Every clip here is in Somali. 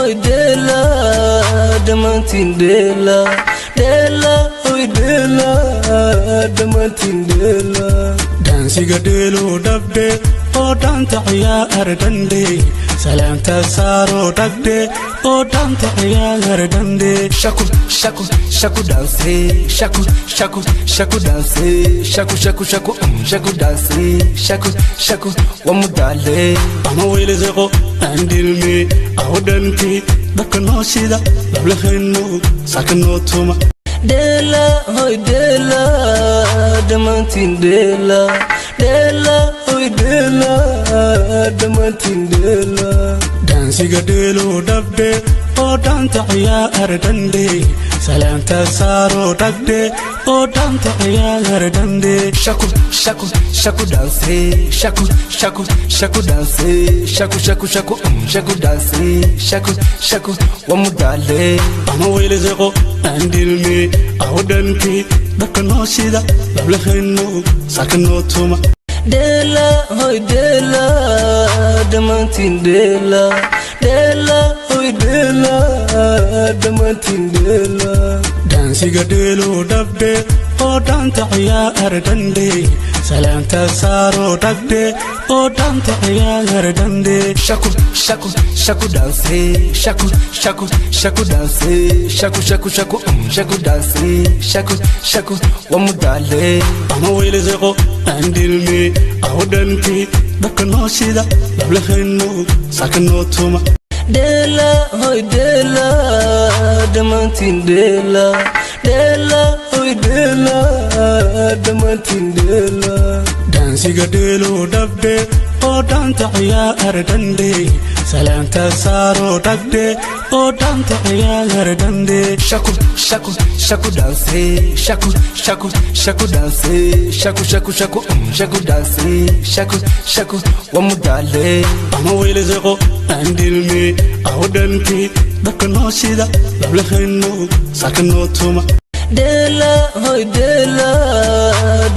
hoy dela damantin dela hoy dela damantin dela dansiga delo dabde o danta ciyaar dande salaanta saaro dagde o danta ciyaar dande shaku shaku shaku danse shaku shaku shaku danse shaku shaku shaku shaku danse shaku shaku wamudale ama weelezaqo andilmi awdanki dakno sida lablahenu sakno tuma dela hoy dela damantin dela hoy dela damantin dela dansiga delo dabde o danta ciyaar dande salaanta saaro dagde o danta ciyaar dande shaku shaku shaku danse shaku shaku shaku danse shaku shaku shaku shaku danse shaku shaku wamudale ama weelezaqo andilmi awdanki dakno sida lablahenu sakno tuma dela hoy dela damantin dela hoy dela damantin dela dansiga delo dabde o danta ciyaar dande salaanta saaro dagde o danta ciyaar dande shaku shaku shaku danse shaku shaku shaku danse shaku shaku shaku shaku danse shaku shaku wamudale ama weelezaqo andilmi awdanki dakno sida lablahenu sakno tuma dela hoy dela damantin dela hoy dela damantin dela dansiga delo dabde o danta ciyaar dande salaanta saaro dagde o danta ciyaar dande shaku shaku shaku danse shaku shaku shaku danse shaku shaku shaku shaku danse shaku shaku wamudale ama weelezaqo andilmi awdanki dakno sida lablahenu sakno tuma dela hoy dela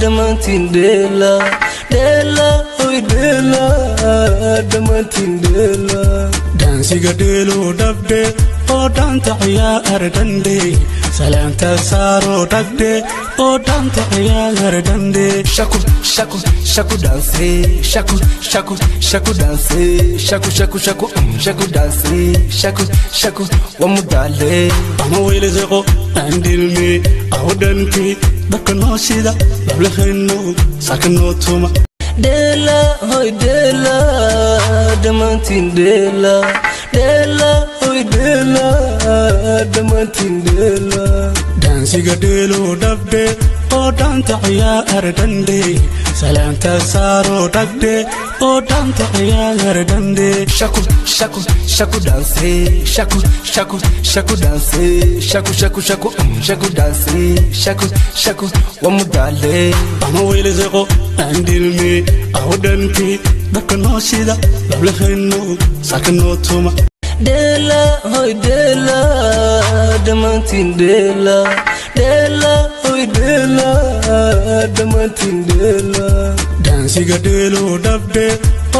damantin dela hoy dela damantin dela dansiga delo dabde o danta ciyaar dande salaanta saaro dagde o danta ciyaar dande shaku shaku shaku danse shaku shaku shaku danse shaku shaku shaku shaku danse shaku shaku wamudale ama weelezaqo andilmi awdanki dakno sida lablahenu sakno tuma dela hoy dela damantin dela hoy dela damantin dela dansiga delo dabde o danta ciyaar dande salaanta saaro dagde o danta ciyaar dande shaku shaku shaku danse shaku shaku shaku danse shaku shaku shaku shaku danse shaku shaku wamudale ama weelezaqo andilmi awdanki dakno sida lablahenu sakno tuma dela hoy dela damantin dela hoy dela damantin dela dansiga delo dabde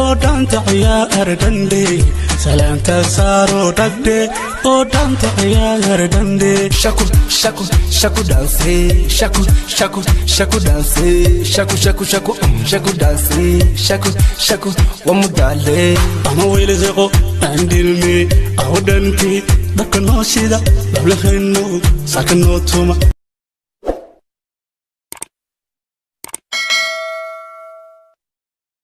o danta ciyaar dande salaanta saaro dagde o danta ciyaar dande shaku shaku shaku danse shaku shaku shaku danse shaku shaku shaku shaku danse shaku shaku wamudale ama weelezaqo andilmi awdanki dakno sida lablahenu sakno tuma